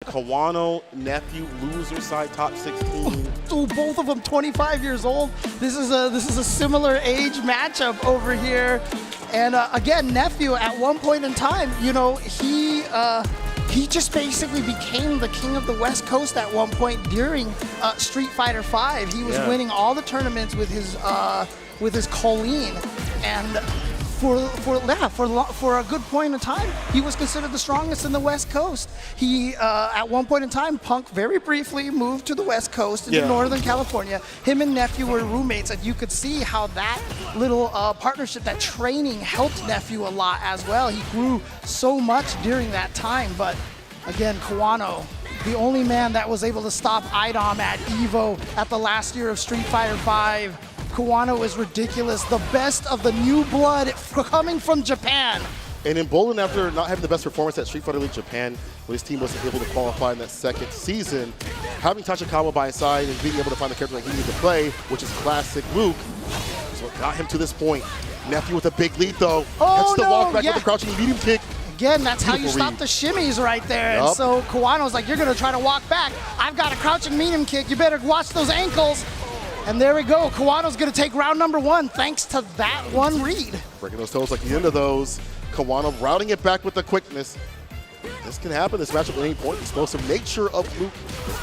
Kawano, Nephew, loser side, top 16. Ooh, both of them 25 years old. This is a similar age matchup over here. And again, Nephew at one point in time, you know, he just basically became the king of the West Coast at one point during Street Fighter V. He was winning all the tournaments with his Colleen, and for a good point in time, he was considered the strongest in the West Coast. He, at one point in time, Punk very briefly moved to the West Coast in Northern California. Him and Nephew were roommates, and you could see how that little partnership, that training, helped Nephew a lot as well. He grew so much during that time, but again, Kawano, the only man that was able to stop IDOM at EVO at the last year of Street Fighter V. Kawano is ridiculous. The best of the new blood coming from Japan. And emboldened after not having the best performance at Street Fighter League Japan, when his team wasn't able to qualify in that second season, having Tachikawa by his side and being able to find the character that he needed to play, which is classic Luke, is what got him to this point. Nephew with a big lead though. Oh, Gets the walk back with a crouching medium kick. Again, that's how you stop the shimmies right there. And so Kawano's like, you're gonna try to walk back. I've got a crouching medium kick. You better watch those ankles. And there we go. Kawano's going to take round number one thanks to that one read. Breaking those toes like the end of those. Kawano routing it back with the quickness. This can happen. This matchup at any point. Explosive nature of Luke.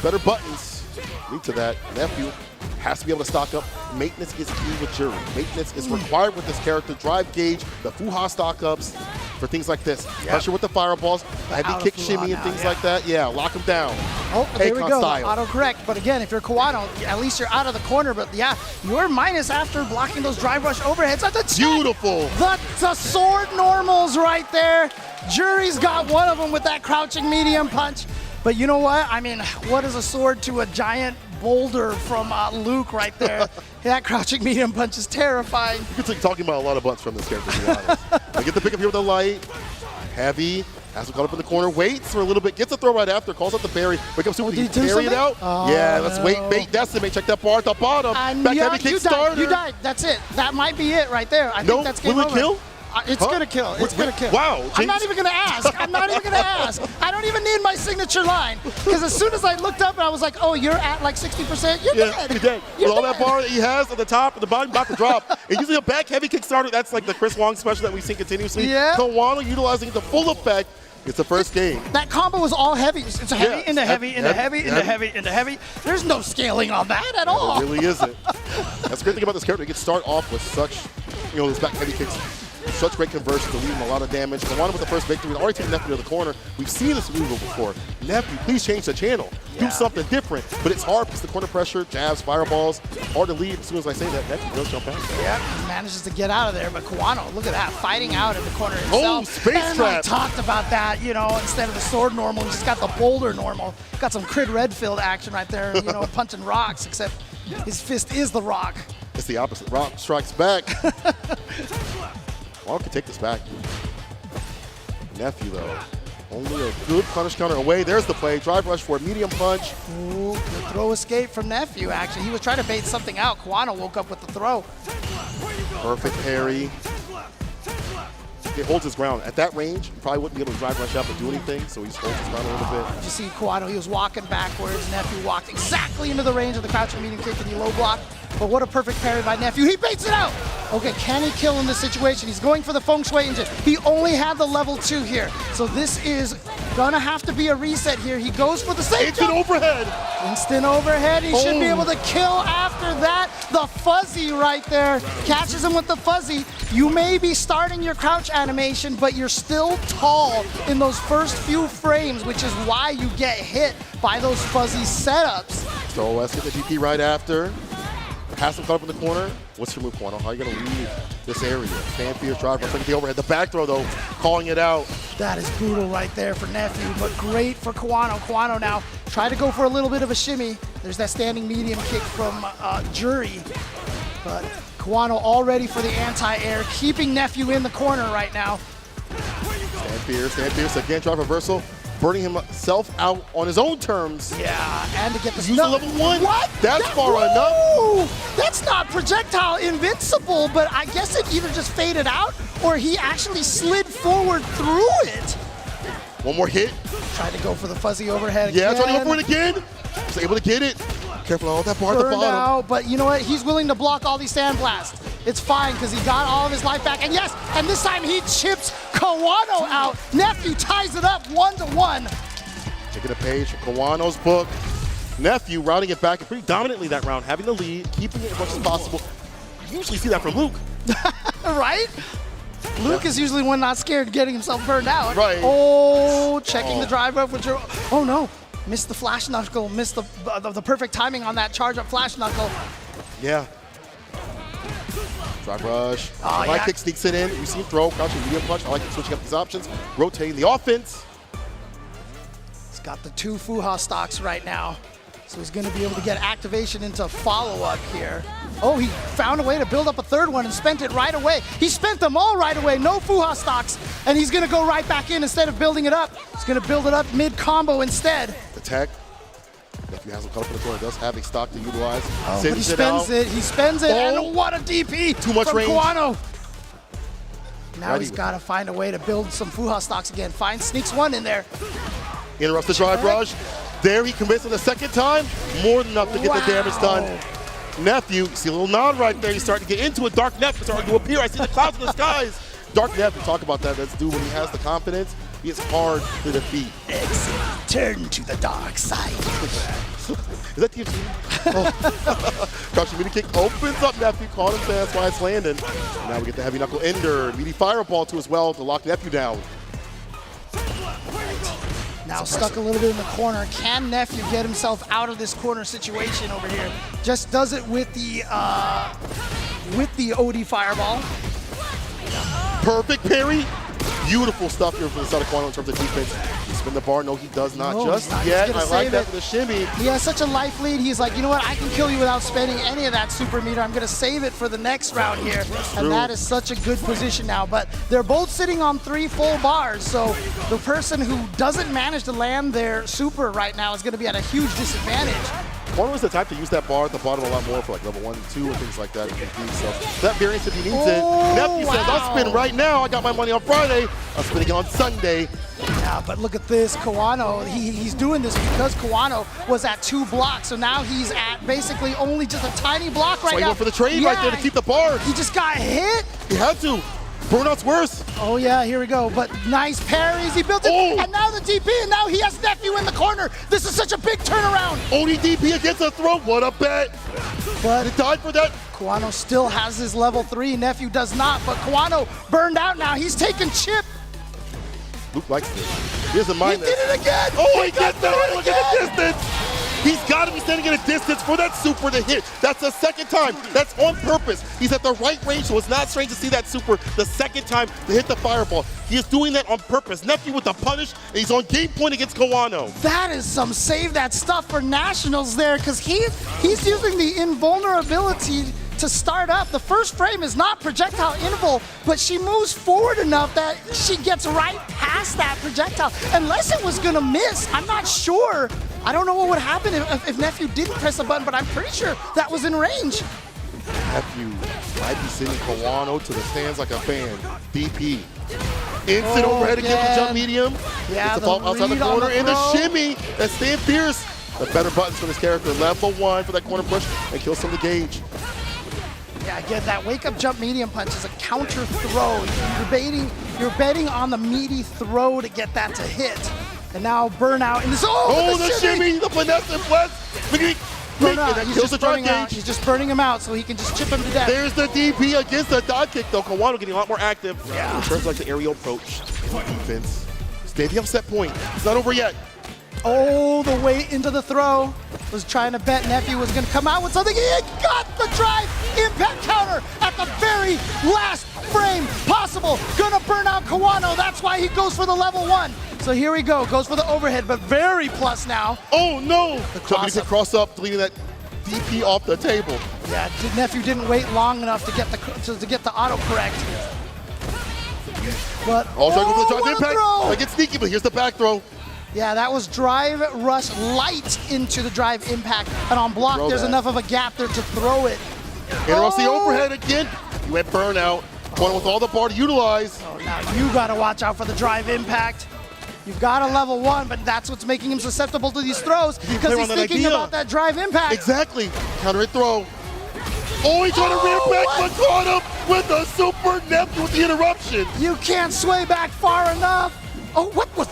Better buttons lead to that. Nephew has to be able to stock up. Maintenance is key with Juri. Maintenance is required with this character. Drive gauge, the Fuha stock ups for things like this. Pressure with the fireballs, the heavy kick shimmy and things like that. Yeah, lock him down. Oh, there we go. Style. Auto-correct. But again, if you're Kawano, at least you're out of the corner. But yeah, you're minus after blocking those drive rush overheads. That's beautiful. The sword normals right there. Juri's got one of them with that crouching medium punch. But you know what? I mean, what is a sword to a giant boulder from Luke right there? That crouching medium punch is terrifying. You could take talking about a lot of butts from this character, to be honest. I get the pick up here with the light. Heavy. Has him caught up in the corner. Waits for a little bit. Gets a throw right after. Calls out the berry. Wake up soon with the carry it out. Oh, yeah, let's wait. Bait decimate. Check that bar at the bottom. Back heavy kick starter. You died. That's it. That might be it right there. I think that's game over. Will it kill? It's gonna kill. It's gonna kill. Wow. James. I'm not even gonna ask. I'm not even gonna ask. I don't even need my signature line. Because as soon as I looked up and I was like, oh, you're at like 60%, you're dead. You're dead. With all that bar that he has at the top and the bottom about to drop. And using a back heavy kick starter, that's like the Chris Wong special that we've seen continuously. Yeah. Kawano utilizing the full effect. It's the first game. That combo was all heavy. It's a heavy into heavy into heavy into heavy into heavy. There's no scaling on that at all. It really isn't. That's the great thing about this character. He can start off with such, this back heavy kicks. Such great conversion to leave him a lot of damage. Kawano with the first victory. We've already taken Nephew to the corner. We've seen this move before. Nephew, please change the channel. Do something different. But it's hard because the corner pressure, jabs, fireballs, hard to lead. As soon as I say that, Nephew will jump out. Yeah, he manages to get out of there. But Kawano, look at that, fighting out in the corner himself. Oh, space trap. I talked about that, instead of the sword normal, he's got the boulder normal. Got some Crid Redfield action right there, punching rocks, except his fist is the rock. It's the opposite. Rock strikes back. Kawano can take this back. Nephew, though, only a good punish counter away. There's the play. Drive rush for a medium punch. Ooh, good throw escape from Nephew, actually. He was trying to bait something out. Kawano woke up with the throw. Perfect parry. He holds his ground. At that range, he probably wouldn't be able to drive rush up and do anything, so he just holds his ground a little bit. You see Kawano, he was walking backwards. Nephew walked exactly into the range of the crouching medium kick and he low blocked. But what a perfect parry by Nephew. He baits it out. Okay, can he kill in this situation? He's going for the feng shui engine. He only had the level 2 here. So this is gonna have to be a reset here. He goes for the safe Instant overhead. Instant overhead. He should be able to kill after that. The fuzzy right there. Catches him with the fuzzy. You may be starting your crouch animation, but you're still tall in those first few frames, which is why you get hit by those fuzzy setups. So let's get the DP right after. Has him caught up in the corner. What's your move, Kawano? How are you going to leave this area? Fan fierce drive, looking at the overhead. The back throw, though, calling it out. That is brutal right there for Nephew, but great for Kawano. Kawano now try to go for a little bit of a shimmy. There's that standing medium kick from Juri. But Kawano all ready for the anti-air, keeping Nephew in the corner right now. Stand fierce. Again, drive reversal. Burning himself out on his own terms. Yeah, and to get the level 1. What? That's far enough. That's not projectile invincible, but I guess it either just faded out or he actually slid forward through it. One more hit. Tried to go for the fuzzy overhead Yeah, again. trying to go for it again. Was able to get it. Careful on all that bar at the Burned bottom. out, but you know what? He's willing to block all these sand blasts. It's fine because he got all of his life back. And yes, and this time he chips Kawano out. Nephew ties it up 1-1. Taking a page from Kawano's book. Nephew routing it back and pretty dominantly that round, having the lead, keeping it as much as possible. You usually see that from Luke. Right? Luke is usually one not scared of getting himself burned out. Right. Oh, checking the drive up with Juri. Oh no, missed the flash knuckle, missed the perfect timing on that charge up flash knuckle. Yeah. Drive rush. Oh, Light yeah. kick sneaks it in. We see him throw, crouching medium punch. I like him switching up these options, rotating the offense. He's got the 2 Fuha stocks right now. So he's going to be able to get activation into follow-up here. Oh, he found a way to build up a third one and spent it right away. He spent them all right away, no Fuha stocks, and he's going to go right back in instead of building it up. He's going to build it up mid-combo instead. The tech. Nephew has him caught up in the corner. Does have a stock to utilize. Oh, but he Sends spends it, he spends it, Oh. and what a DP Too much from range. Kawano. Now Righty. he's got to find a way to build some Fuha stocks again. Sneaks one in there. Interrupts the drive rush. There he commits it the second time. More than enough to get the damage done. Nephew, see a little nod right there. He's starting to get into it. Dark Nephew starting to appear. I see the clouds in the skies. Dark Nephew, talk about that. That's dude when he has the confidence. He is hard to defeat. Exit. Turn to the dark side. Is that TFC? Oh. Crouching meaty kick opens up Nephew. Caught him fast. That's why it's landing. And now we get the heavy knuckle ender. Meaty fireball too as well to lock Nephew down. Now stuck a little bit in the corner. Can Nephew get himself out of this corner situation over here? Just does it with the OD fireball. Perfect parry. Beautiful stuff here from the side of Kawano in terms of defense. He spin the bar. No, he does not No, just he's not. yet. He's gonna I like save that it. for the shimmy. He has such a life lead. He's like, you know what? I can kill you without spending any of that super meter. I'm going to save it for the next round here. And that is such a good position now. But they're both sitting on 3 full bars. So the person who doesn't manage to land their super right now is going to be at a huge disadvantage. Kawano is the type to use that bar at the bottom a lot more for like level 1 and 2 and things like that. So that variance if he needs it. Nephew says, I'll spin right now. I got my money on Friday. I'll spin again on Sunday. Yeah, but look at this. Kawano, he's doing this because Kawano was at 2 blocks. So now he's at basically only just a tiny block right So he now. went for the trade right there to keep the bar. He just got hit. He had to. Burnout's worse. Oh yeah, here we go. But nice parries. He built it. Oh. And now the DP, and now he has Nephew in the corner. This is such a big turnaround. ODDP against the throat. What a bet. But He died for that. Kawano still has his level 3. Nephew does not. But Kawano burned out now. He's taking chip. Luke likes this. He doesn't He mind did that. it again. Oh, he gets did that. it Look at the again. distance. He's got to be standing at a distance for that super to hit. That's the second time. That's on purpose. He's at the right range, so it's not strange to see that super the second time to hit the fireball. He is doing that on purpose. Nephew with the punish, and he's on game point against Kawano. That is some save that stuff for nationals there, because he's using the invulnerability to start up. The first frame is not projectile invul, but she moves forward enough that she gets right past that projectile. Unless it was gonna miss, I'm not sure. I don't know what would happen if Nephew didn't press the button, but I'm pretty sure that was in range. Nephew might be sending Kawano to the stands like a fan. DP. Instant overhead again with the jump medium. Yeah, It's the ball outside the read on corner, and the throw. shimmy. That's staying fierce. The better buttons for this character. Level 1 for that corner push and kill some of the gauge. Yeah, again, that wake-up jump medium punch is a counter throw. You're betting on the meaty throw to get that to hit. And now burnout in this. Oh, the shimmy, the finesse and bless. Burnout. That He's kills the just drop burning out. gauge. He's just burning him out so he can just chip him to death. There's the DP against the dodge kick, though. Kawano getting a lot more active. Yeah. In terms of like the aerial approach. Defense. Stay at the upset point. It's not over yet. Oh, the way into the throw. Was trying to bet Nephew was going to come out with something. He got the drive impact counter at the very last frame possible. Gonna burn out Kawano. That's why he goes for the level 1. So here we go. Goes for the overhead, but very plus now. Oh no! cross up. Cross up, deleting that DP off the table. Yeah, Nephew didn't wait long enough to get the auto correct. But Also go for the what drive a impact. throw! I get sneaky, but here's the back throw. Yeah, that was drive rush light into the drive impact, and on block Throw there's that. enough of a gap there to throw it. Interrupts the Oh! overhead again. You went burnout. One with all the bar to utilize. Oh, now you gotta watch out for the drive impact. You've got a level 1, but that's what's making him susceptible to these throws because he's thinking about that drive impact. Exactly. Counter hit throw. Oh, he tried to rear back, but caught him with a super Nephew with the interruption. You can't sway back far enough. Oh, what was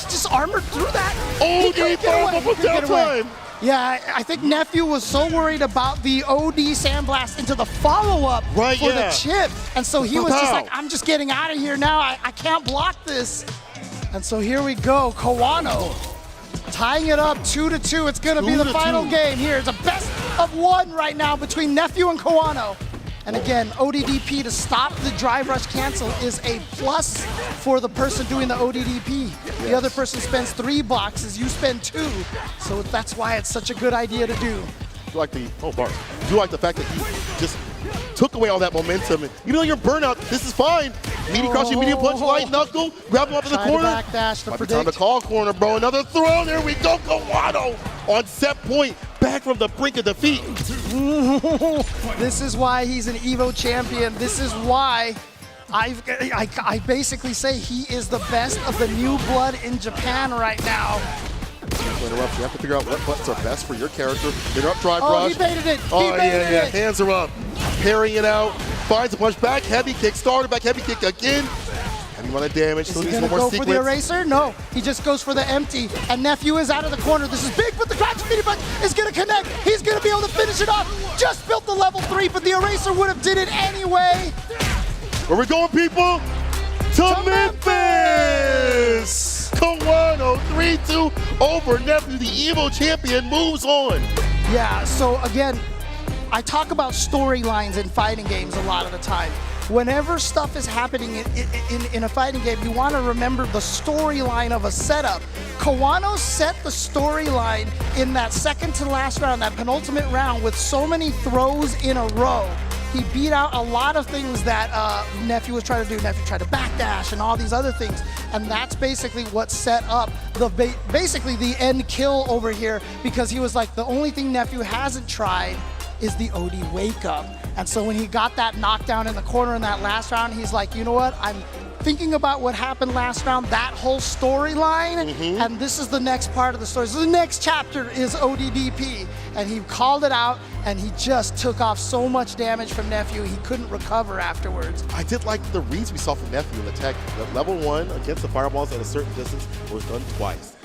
just armored through that? Oh, he fireball from downtime. Yeah, I think Nephew was so worried about the OD Sandblast into the follow-up for the chip. And so he was just like, I'm just getting out of here now. I can't block this. And so here we go, Kawano tying it up 2-2. It's going to be the final game here. It's a best of 1 right now between Nephew and Kawano. And again, ODDP to stop the drive rush cancel is a plus for the person doing the ODDP. Yes. The other person spends 3 boxes, you spend 2. So that's why it's such a good idea to do. Do like the do like the fact that he just took away all that momentum. And even though you're burnout, this is fine. Medium crushing, medium punch, light knuckle, grab him up in the corner. Backdash to predict. Time to call corner, bro. Another throw. There we go. Kawano on set point, back from the brink of defeat. This is why he's an Evo champion. This is why I basically say he is the best of the new blood in Japan right now. Interrupt. You have to figure out what buttons are best for your character. Interrupt drive rush. Oh, he baited it. Oh, yeah. Hands are up. Parrying it out. Finds a punch back. Heavy kick. Started back. Heavy kick again. Heavy amount of damage. Is he going to go for the eraser? No. He just goes for the empty. And Nephew is out of the corner. This is big, but the crouching medium punch is going to connect. He's going to be able to finish it off. Just built the level 3, but the eraser would have did it anyway. Where we going, people? To Memphis! Kawano 3-2 over Nephew. The Evo champion moves on. Yeah, so again, I talk about storylines in fighting games a lot of the time. Whenever stuff is happening in a fighting game, you want to remember the storyline of a setup. Kawano set the storyline in that second to last round, that penultimate round, with so many throws in a row. He beat out a lot of things that Nephew was trying to do. Nephew tried to backdash and all these other things. And that's basically what set up basically the end kill over here, because he was like, the only thing Nephew hasn't tried is the OD wake up. And so when he got that knockdown in the corner in that last round, he's like, you know what? I'm thinking about what happened last round, that whole storyline, and this is the next part of the story. So the next chapter is ODDP, and he called it out, and he just took off so much damage from Nephew, he couldn't recover afterwards. I did like the reads we saw from Nephew in the tech. Level 1 against the fireballs at a certain distance was done twice.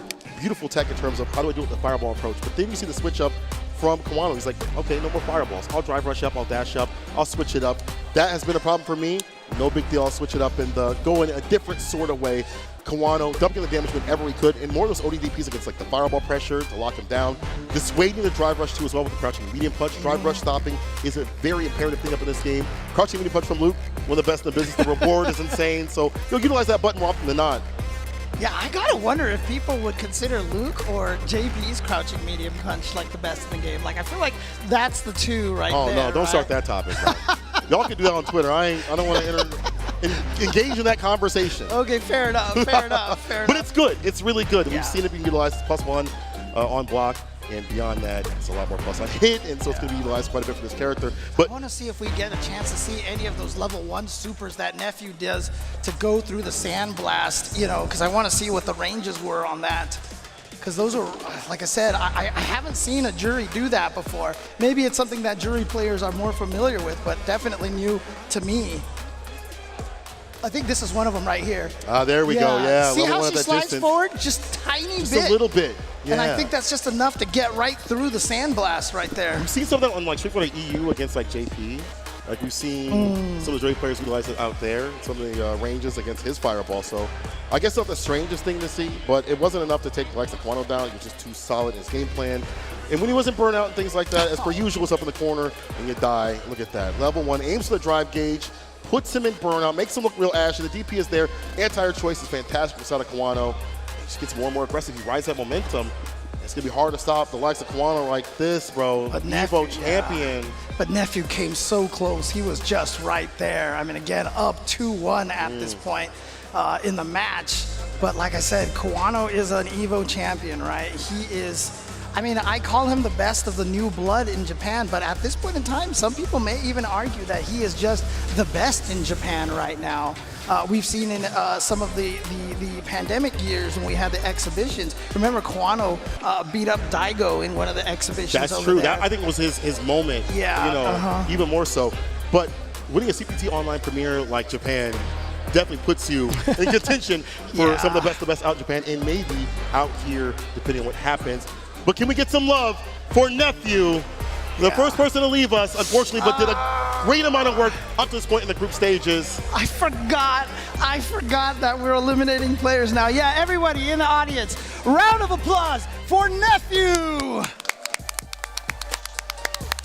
Beautiful tech in terms of how do I do it with the fireball approach, but then you see the switch up from Kawano. He's like, okay, no more fireballs. I'll drive rush up, I'll dash up, I'll switch it up. That has been a problem for me. No big deal, I'll switch it up and go in a different sort of way. Kawano dumping the damage whenever he could, and more of those ODDPs against like the fireball pressure to lock him down. Dissuading the drive rush too as well with the crouching medium punch. Drive rush stopping is a very imperative thing up in this game. Crouching medium punch from Luke, one of the best in the business. The reward is insane, so you'll utilize that button more often than not. Yeah, I gotta wonder if people would consider Luke or JB's crouching medium punch like the best in the game. Like, I feel like that's the two right there. Oh no, don't start that topic. Right? Y'all can do that on Twitter. I don't want to engage in that conversation. Okay, fair enough, fair enough, fair enough. But it's good. It's really good. Yeah. We've seen it being utilized +1 on block. And beyond that, it's a lot more plus on hit, and so it's going to be utilized quite a bit for this character. But I want to see if we get a chance to see any of those level 1 supers that Nephew does to go through the Sandblast, you know, because I want to see what the ranges were on that. Because those are, like I said, I haven't seen a Juri do that before. Maybe it's something that Juri players are more familiar with, but definitely new to me. I think this is one of them right here. There we go, yeah. See how she slides forward? Just tiny just bit. Just a little bit, yeah. And I think that's just enough to get right through the Sandblast right there. We've seen some of that on like Street Fighter EU against like JP. Like we've seen some of the Juri players utilize it out there, some of the ranges against his fireball. So I guess it's not the strangest thing to see, but it wasn't enough to take the likes of Kawano down. He was just too solid in his game plan. And when he wasn't burnout and things like that, as per usual, it's up in the corner and you die. Look at that. Level 1 aims for the drive gauge, puts him in burnout, makes him look real ashy. The DP is there. Anti-air choice is fantastic for Sada Kawano. He just gets more and more aggressive. He rides that momentum. It's going to be hard to stop the likes of Kawano like this, bro. But Evo champion. But Nephew came so close. He was just right there. I mean, again, up 2-1 at this point in the match. But like I said, Kawano is an Evo champion, right? He is I mean, I call him the best of the new blood in Japan, but at this point in time, some people may even argue that he is just the best in Japan right now. We've seen in some of the pandemic years when we had the exhibitions. Remember, Kawano beat up Daigo in one of the exhibitions. That's true. That, I think, was his moment. Yeah. You know, even more so. But winning a CPT online premiere like Japan definitely puts you in contention for some of the best out in Japan, and maybe out here, depending on what happens. But can we get some love for Nephew, the first person to leave us, unfortunately, but did a great amount of work up to this point in the group stages. I forgot that we're eliminating players now. Yeah, everybody in the audience, round of applause for Nephew.